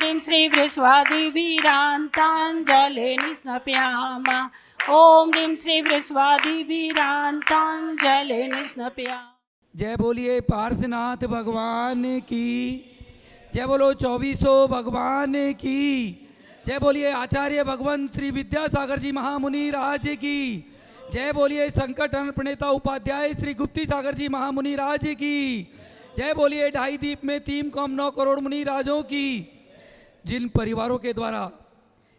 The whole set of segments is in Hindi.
ह्रीं श्री वृस्वादिवीरान्ताञ्जलिर्निस्नपयामा ॐ ह्रीं श्री वृस्वादिवीरान्ताञ्जलिर्निस्नपयामा। जय बोलिए पार्श्वनाथ भगवान की जय। बोलो 2400 भगवान की जय। बोलिए आचार्य भगवान श्री विद्यासागर जी महामुनि राज की जय। बोलिए संकट हरण प्रणेता उपाध्याय श्री गुप्ती सागर जी महामुनि राज की जय। बोलिए ढाई दीप में 3.9 करोड़ मुनि राजों की। जिन परिवारों के द्वारा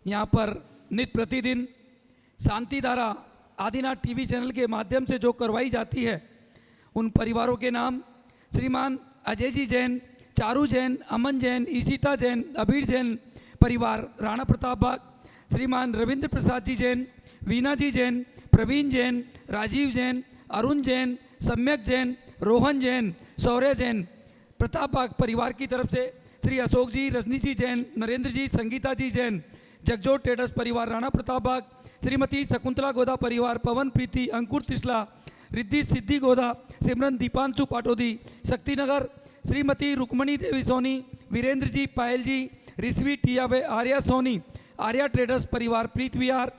यहाँ पर नित्य प्रतिदिन शांति धारा आदिनाथ टीवी चैनल के माध्यम से जो करवाई जाती है, उन परिवारों के नाम श्रीमान अजय जी जैन, चारू जैन, अमन जैन, ईशिता जैन, अबीर जैन परिवार राणा प्रताप बाग, श्रीमान रविंद्र प्रसाद जी जैन, वीना जी जैन, प्रवीण जैन, राजीव जैन, अरुण जैन, सम्यक जैन, रोहन जैन, शौर्य जैन प्रताप बाग परिवार की तरफ से श्री अशोक जी, रजनी जी जैन, नरेंद्र जी, संगीता जी जैन, जगजोत ट्रेडर्स परिवार राणा प्रताप बाग, श्रीमती शकुंतला गोदा परिवार, पवन प्रीति, अंकुर तिसला, रिद्धि सिद्धि गोदा, सिमरन दीपांशु पाटोदी, शक्तिनगर, श्रीमती रुक्मणी देवी सोनी, वीरेंद्र जी, पायल जी, रिश्वी टियावे, आर्या सोनी, आर्या ट्रेडर्स परिवार प्रीत विहार,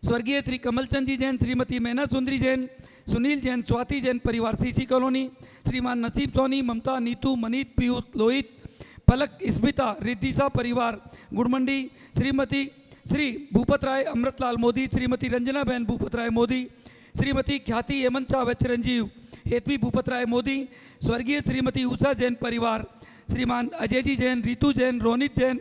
स्वर्गीय श्री कमलचंद जी जैन, श्रीमती मैना सुंदरी जैन, सुनील जैन, स्वाति जैन परिवार सीसी कॉलोनी, श्रीमान नसीब सोनी, ममता, नीतू, मनीत, पीयूष, लोहित, पलक, स्मिता, रिद्धिसा परिवार गुड़मंडी, श्रीमती श्री भूपत राय अमृतलाल मोदी, श्रीमती रंजना बहन भूपत राय मोदी, श्रीमती ख्याति हेमंत शाह व चिरंजीव हेतवी भूपत राय मोदी, स्वर्गीय श्रीमती उषा जैन परिवार, श्रीमान अजय जी जैन, रितु जैन, रोनित जैन,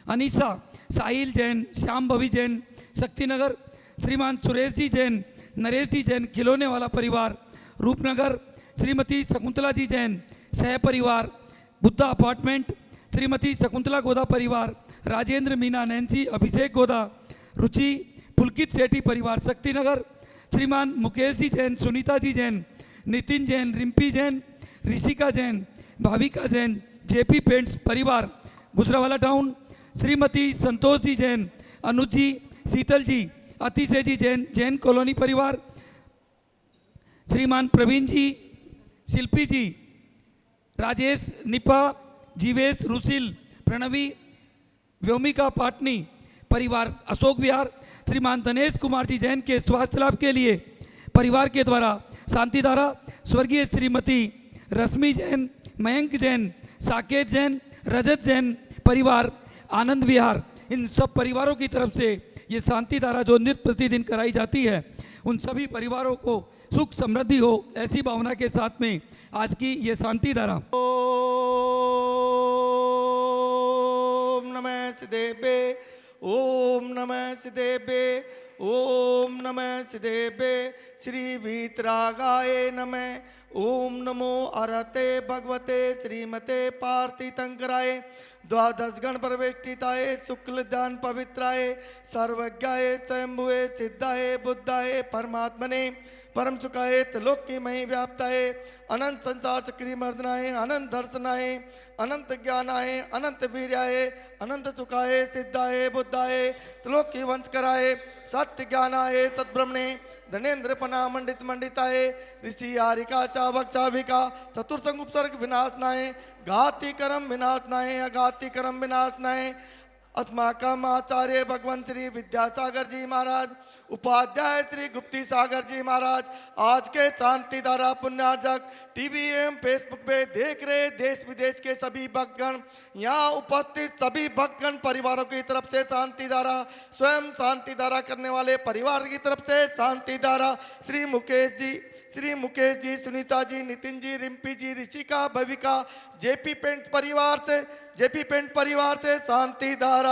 अनीसा, साहिल जैन, श्याम भवी जैन, शक्तिनगर, श्रीमान सुरेश जी जैन, नरेश जी जैन, खिलौने वाला परिवार रूपनगर, श्रीमती शकुंतला जी जैन, सह परिवार बुद्धा अपार्टमेंट, श्रीमती शकुंतला गोदा परिवार, राजेंद्र, मीना, नैन्सी, अभिषेक गोदा, रुचि, पुलकित सेठी परिवार शक्तिनगर, श्रीमान मुकेश जी जैन, सुनीता जी जैन, नितिन जैन, रिम्पी जैन, ऋषिका जैन, भाविका जैन, जेपी पेंट्स परिवार गुजरावाला टाउन, श्रीमती संतोष जी जैन, अनुज जी, शीतल जी, अतिशय जी जैन, जैन कॉलोनी परिवार, श्रीमान प्रवीण जी, शिल्पी जी, राजेश, निपा, जीवेश, रुसिल, प्रणवी, व्योमिका पाटनी परिवार अशोक विहार, श्रीमान दिनेश कुमार जी जैन के स्वास्थ्य लाभ के लिए परिवार के द्वारा शांति धारा, स्वर्गीय श्रीमती रश्मि जैन, मयंक जैन, साकेत जैन, रजत जैन परिवार आनंद विहार, इन सब परिवारों की तरफ से ये शांति धारा जो नित्य प्रतिदिन कराई जाती है, उन सभी परिवारों को सुख समृद्धि हो, ऐसी भावना के साथ में आज की ये शांति धारा। ओम नमः सिद्धेभ्ये, ओम नमः सिद्धेभ्ये, ओम नमः सिद्धेभ्ये, श्री वीतरागाय नमः, ओम नमो अरहते भगवते श्रीमते पार्थितंकराय, द्वादश गण प्रवेष्टिताय, शुक्ल ध्यान पवित्राय, सर्वज्ञाय, स्वयंभुवे, सिद्धाय, बुद्धाय, परमात्मने, परम सुखाय, त्रिलोक की मही व्याप्ताय, अनंत संसार चक्री मर्दनाय, अनंत दर्शनाय, अनंत ज्ञानाय, अनंत वीर्याय, अनंत सुखाय, सिद्धाय, बुद्धाय, त्रिलोक की वंश कराय, सत्य ज्ञानाय, सद्ब्रह्मणे, धनेन्द्र पना मंडित मंडिताय, ऋषि आरिका चावक चाविका, चतुर्संग उपसर्ग विनाशनाय, घाति कर्म विनाशनाय, अघाति कर्म विनाशनाय, अस्माकम आचार्य भगवान श्री विद्यासागर जी महाराज, उपाध्याय श्री गुप्ती सागर जी महाराज, आज के शांति धारा पुण्यार्जक टीवी एवं फेसबुक पे देख रहे देश विदेश के सभी भक्तगण, यहाँ उपस्थित सभी भक्तगण परिवारों की तरफ से शांति धारा, स्वयं शांति धारा करने वाले परिवार की तरफ से शांति धारा, श्री मुकेश जी, सुनीता जी, नितिन जी, रिम्पी जी, ऋषिका, भविका, जेपी पेंट परिवार से शांति धारा।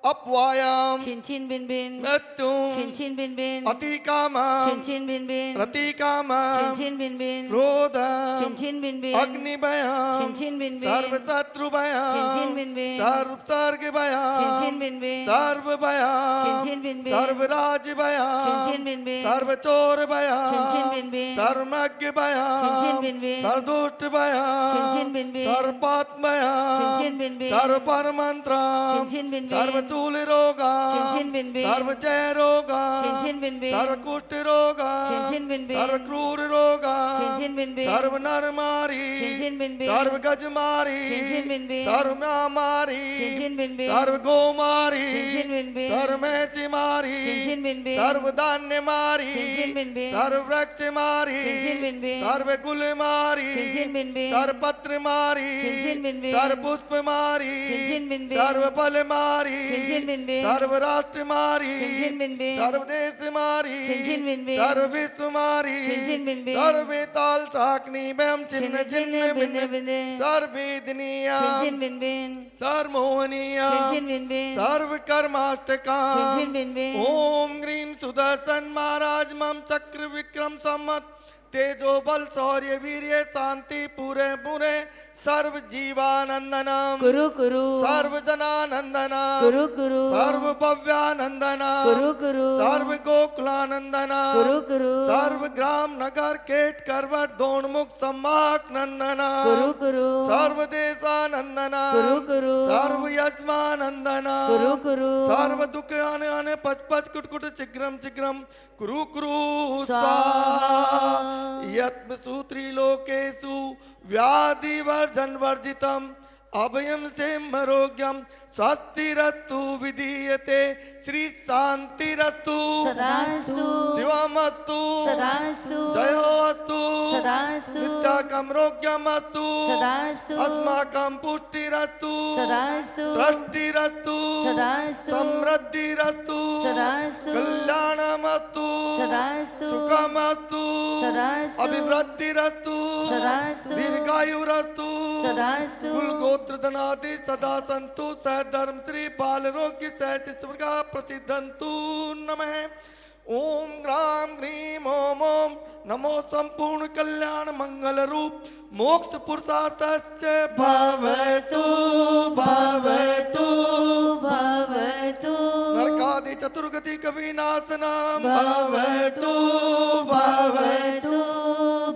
अपवायाम छिन छिन बिन बिन मृत्युम छिन छिन बिन बिन अतिकामम छिन छिन बिन बिन प्रतिकामम छिन छिन बिन बिन क्रोधम छिन छिन बिन बिन अग्निभयम छिन छिन बिन बिन सर्वशत्रुभयम छिन छिन छिन बिन बिन सर्व सर्ग छिन भयाम छिन बिन बिन सर्व भयाम छिन छिन बिन बिन सर्व राज छिन भयाम छिन बिन बिन सर्व चोर छिन छिन भयाम बिन बिन सर्वज्ञ छिन भयाम छिन बिन बिन सर्वदुष्ट छिन भयाम छिन बिन बिन सर्वपात छिन भयाम छिन बिन बिन सर्व परमंत्रम छिन छिन बिन बिन सर्वशूल रोगा छिन छिन बिन बिन सर्व जय रोगा छिन छिन बिन बिन सर्व कुष्ठ रोगा छिन छिन बिन बिन सर्व क्रूर रोगा छिन छिन बिन बिन सर्व नर मारी छिन छिन बिन बिन सर्व गज मारी छिन छिन बिन बिन सर्व म्या मारी छिन छिन बिन बिन सर्व गो मारी छिन छिन बिन बिन सर्व मैसी मारी छिन छिन बिन बिन सर्व धान्य मारी छिन छिन बिन बिन सर्व वृक्ष मारी छिन छिन बिन बिन सर्व कुल मारी छिन छिन बिन बिन सर्व पत्र मारी छिन छिन बिन बिन सर्व पुष्प मारी छिन छिन बिन बिन सर्व फल मारी छिन छिन बिन बिन सर्व राष्ट्र मारी छिन छिन बिन बिन सर्व देश मारी छिन छिन बिन बिन सर्व विश्व मारी छिन छिन बिन बिन सर्व ताल साकनी बम छिन चिन्ह छिन चिन्ह बिन बिन बिन सर्व वेदनीय छिन छिन बिन बिन सर्व मोहनीय छिन छिन बिन बिन सर्व कर्माष्टका छिन छिन बिन बिन ओम ग्रीम सुदर्शन महाराज मम चक्र विक्रम सम्मत तेजो बल शौर्य वीर्य शांति पूरे पूरे सर्व जीवानंदनम कुरु कुरु सर्व जनानंदनम कुरु कुरु सर्व भव्यानंदनम कुरु कुरु सर्व गोकुलानंदनम कुरु कुरु सर्व ग्राम नगर केट करवट दोनमुख सम्माक नंदनम कुरु कुरु सर्व देशानंदनम कुरु कुरु सर्व यजमानंदनम कुरु कुरु सर्व दुख आने आने पच पच कुट कुट शीघ्रम शीघ्रम कुरु कुरु स्वाहा यत् सूत्री लोकेषु व्याधि वर्जन वर्जितम अभयम से मरोग्यम स्वस्तिरस्तु विधीयते श्री शांतिरस्तु सदास्तु शिवमस्तु सदास्तु जयोस्तु सदास्तु नित्याकमरोग्यमस्तु सदास्तु अस्माकं पुष्टिरस्तु सदास्तु दृष्टिरस्तु सदास्तु समृद्धिरस्तु सदास्तु कल्याणमस्तु सदास्तु सुखमस्तु सदास्तु अभिवृद्धिरस्तु सदास्तु दीर्घायुरस्तु सदास्तु कुलगोत्र धनादि सदा सन्तु सहधर्म श्री बाल रोग्य सह शिष्य का प्रसिद्धंतु नमः ओम ग्राम ग्रीम ओम ओम नमो संपूर्ण कल्याण मंगल रूप मोक्ष पुरुषार्थश्च भवतु भवतु भवतु नरकादि चतुर्गति कविनाशनम भवतु भवतु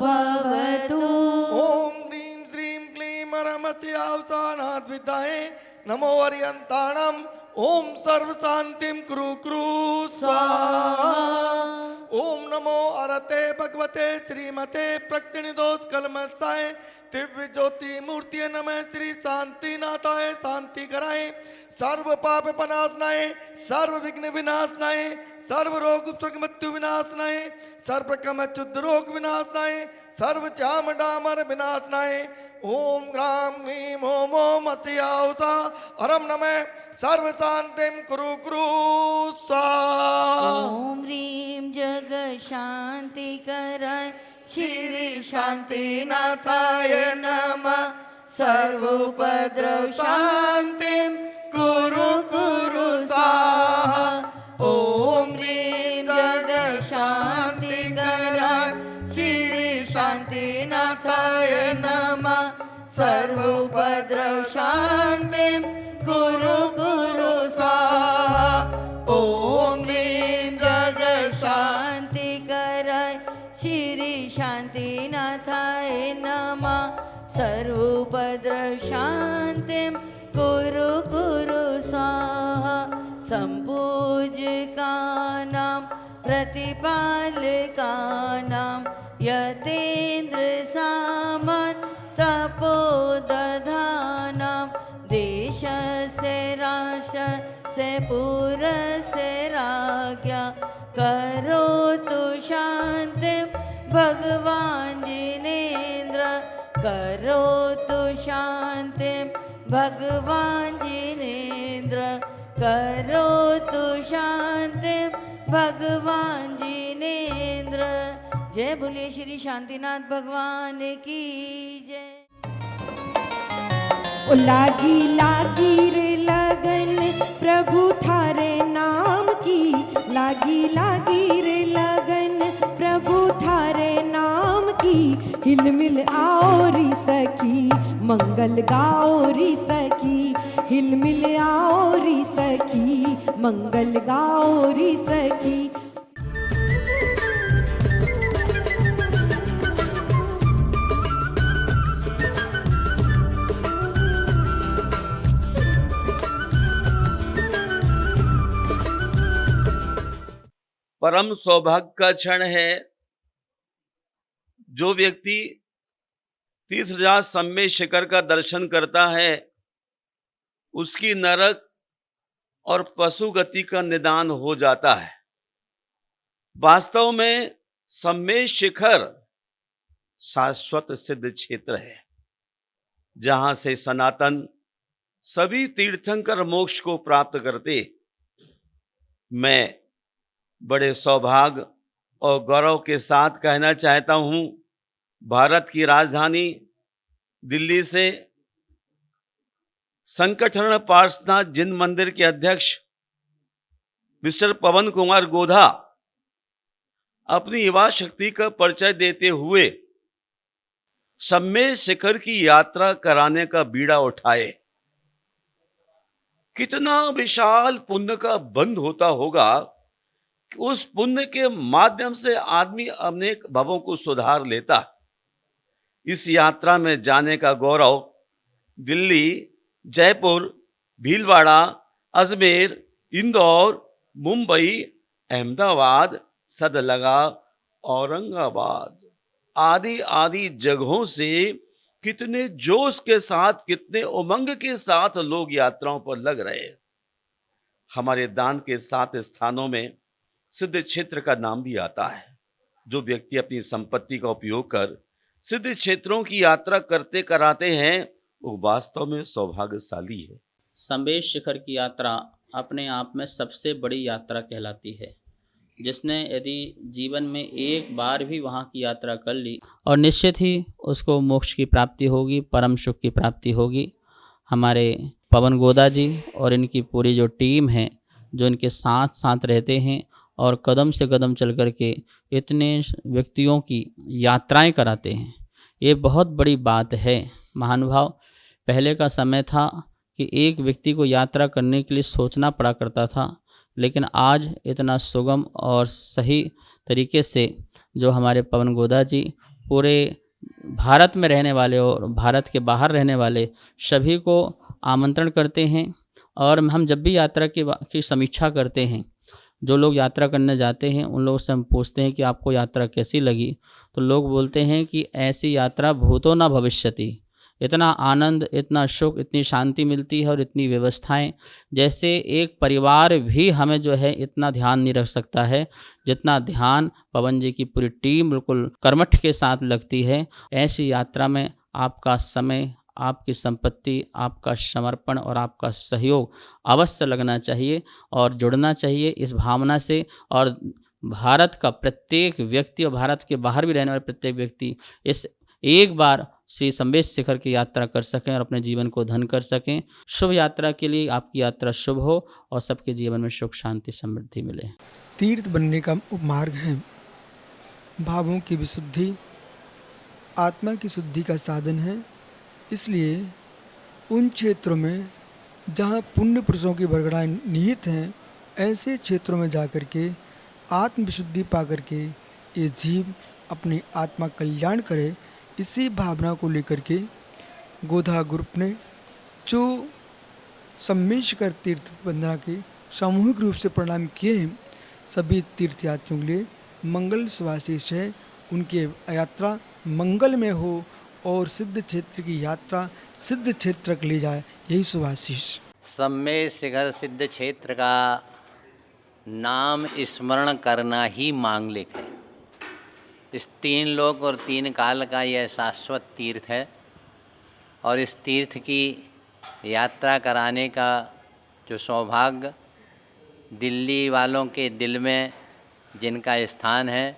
भवतु ओम ह्रीं श्रीं क्लीं रमस्य अवसानाद् विद्महे नमो अर्यन्ताणम् ओम सर्व शांतिम कुरु कुरु स्वाहा ओम नमो अरते भगवते श्रीमते प्रक्षिण दोष कलमसाय दिव्य ज्योति मूर्ति नमः श्री शांतिनाथाय शांति कराय सर्व पाप विनाशनाय सर्व विघ्न विनाशनाय सर्व रोग उपसर्ग मृत्यु विनाशनाय सर्व कम शुद्ध रोग विनाशनाय सर्व चाम डामर विनाशनाय ओम ग्राम ह्रीं ओम ओम अस्यावसा अरम नमः सर्व शांतिम कुरु कुरु स्वाहा ओम ह्रीं जग शांति कराय श्री शांतिनाथाय नमः सर्वोपद्रव शांतिं कुरु कुरु स्वाहा ओम ह्रीं जग शांति कराय श्री शांतिनाथाय नमः सर्वोपद्रव शांतिं कुरु कुरु स्वाहा ओम ह्रीं जग शांति कराय श्री शांतिनाथाय नमः सर्वोपद्रव शांतिं कुरु कुरु स्वाहा संपूज्यकानां प्रतिपालकानां यतेन्द्र सामन् तपोदधानां देशस्य राष्ट्रस्य पुरस्य राज्ञा करोतु शान्तिं भगवान् जिनेन्द्र करोतु शान्तिं भगवान् जिनेन्द्र करोतु शान्तिं भगवान जिनेन्द्र। जय बोलिए श्री शांतिनाथ भगवान की जय। ओ लागी लागी रे लगन प्रभु थारे नाम की, लागी लागी रे लगन प्रभु थारे नाम की। हिल मिल आओ री सखी मंगल गाओ री सखी, हिल मिल आओ री सखी, मंगल गाओ री सखी। परम सौभाग्य का क्षण है जो व्यक्ति तीर्थराज सम्मेद शिखर का दर्शन करता है, उसकी नरक और पशु गति का निदान हो जाता है। वास्तव में सम्मेद शिखर शाश्वत सिद्ध क्षेत्र है, जहां से सनातन सभी तीर्थंकर मोक्ष को प्राप्त करते। मैं बड़े सौभाग्य और गौरव के साथ कहना चाहता हूं, भारत की राजधानी दिल्ली से संकटहरण पार्श्वनाथ जिन मंदिर के अध्यक्ष मिस्टर पवन कुमार गोधा अपनी युवा शक्ति का परिचय देते हुए सम्मेद शिखर की यात्रा कराने का बीड़ा उठाए। कितना विशाल पुण्य का बंध होता होगा कि उस पुण्य के माध्यम से आदमी अनेक भवों को सुधार लेता। इस यात्रा में जाने का गौरव दिल्ली, जयपुर, भीलवाड़ा, अजमेर, इंदौर, मुंबई, अहमदाबाद, सदलगा, औरंगाबाद आदि आदि जगहों से कितने जोश के साथ, कितने उमंग के साथ लोग यात्राओं पर लग रहे हैं। हमारे दान के 7 स्थानों में सिद्ध क्षेत्र का नाम भी आता है। जो व्यक्ति अपनी संपत्ति का उपयोग कर सिद्ध क्षेत्रों की यात्रा करते कराते हैं, वो वास्तव में सौभाग्यशाली है। सम्मेद शिखर की यात्रा अपने आप में सबसे बड़ी यात्रा कहलाती है, जिसने यदि जीवन में एक बार भी वहाँ की यात्रा कर ली और निश्चित ही उसको मोक्ष की प्राप्ति होगी, परम सुख की प्राप्ति होगी। हमारे पवन गोदा जी और इनकी पूरी जो टीम है, जो इनके साथ साथ रहते हैं और कदम से कदम चल कर के इतने व्यक्तियों की यात्राएं कराते हैं, ये बहुत बड़ी बात है। महानुभाव, पहले का समय था कि एक व्यक्ति को यात्रा करने के लिए सोचना पड़ा करता था, लेकिन आज इतना सुगम और सही तरीके से जो हमारे पवन गोदा जी पूरे भारत में रहने वाले और भारत के बाहर रहने वाले सभी को आमंत्रण करते हैं। और हम जब भी यात्रा की समीक्षा करते हैं, जो लोग यात्रा करने जाते हैं उन लोगों से हम पूछते हैं कि आपको यात्रा कैसी लगी, तो लोग बोलते हैं कि ऐसी यात्रा भूतो न भविष्यति। इतना आनंद, इतना सुख, इतनी शांति मिलती है और इतनी व्यवस्थाएं, जैसे एक परिवार भी हमें जो है इतना ध्यान नहीं रख सकता है जितना ध्यान पवन जी की पूरी टीम बिल्कुल कर्मठ के साथ लगती है। ऐसी यात्रा में आपका समय, आपकी संपत्ति, आपका समर्पण और आपका सहयोग अवश्य लगना चाहिए और जुड़ना चाहिए इस भावना से। और भारत का प्रत्येक व्यक्ति और भारत के बाहर भी रहने वाले प्रत्येक व्यक्ति इस एक बार श्री सम्मेद शिखर की यात्रा कर सकें और अपने जीवन को धन कर सकें। शुभ यात्रा के लिए आपकी यात्रा शुभ हो और सबके जीवन में सुख, शांति, समृद्धि मिले। तीर्थ बनने का मार्ग है भावों की विशुद्धि, आत्मा की शुद्धि का साधन है। इसलिए उन क्षेत्रों में जहाँ पुण्य पुरुषों की बरगड़ाएँ निहित हैं, ऐसे क्षेत्रों में जाकर के आत्मविशुद्धि पा करके ये जीव अपनी आत्मा कल्याण करे, इसी भावना को लेकर के गोधा ग्रुप ने जो सम्मेद शिखर तीर्थ वंदना के सामूहिक रूप से प्रणाम किए हैं, सभी तीर्थयात्रियों के लिए मंगल सुआशीष है। उनकी यात्रा मंगल में हो और सिद्ध क्षेत्र की यात्रा सिद्ध क्षेत्र तक ले जाए, यही सुआशीष। सम्मेद शिखर सिद्ध क्षेत्र का नाम स्मरण करना ही मांगलिक है। इस 3 लोक और 3 काल का यह शाश्वत तीर्थ है और इस तीर्थ की यात्रा कराने का जो सौभाग्य दिल्ली वालों के दिल में जिनका स्थान है,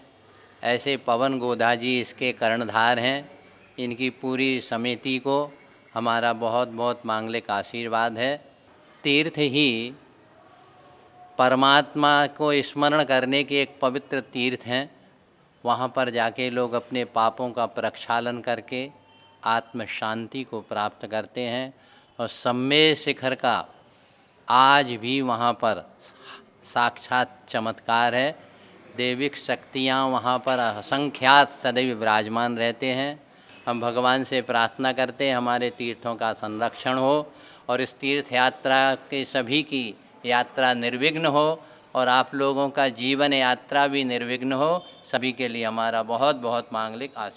ऐसे पवन गोधा जी इसके कर्णधार हैं। इनकी पूरी समिति को हमारा बहुत बहुत मांगलिक आशीर्वाद है। तीर्थ ही परमात्मा को स्मरण करने के एक पवित्र तीर्थ हैं। वहाँ पर जाके लोग अपने पापों का प्रक्षालन करके आत्म शांति को प्राप्त करते हैं और सम्मेय शिखर का आज भी वहाँ पर साक्षात चमत्कार है। दैविक शक्तियाँ वहाँ पर असंख्यात सदैव विराजमान रहते हैं। हम भगवान से प्रार्थना करते हैं हमारे तीर्थों का संरक्षण हो और इस तीर्थ यात्रा के सभी की यात्रा निर्विघ्न हो और आप लोगों का जीवन यात्रा भी निर्विघ्न हो। सभी के लिए हमारा बहुत बहुत मांगलिक आशीर्वाद।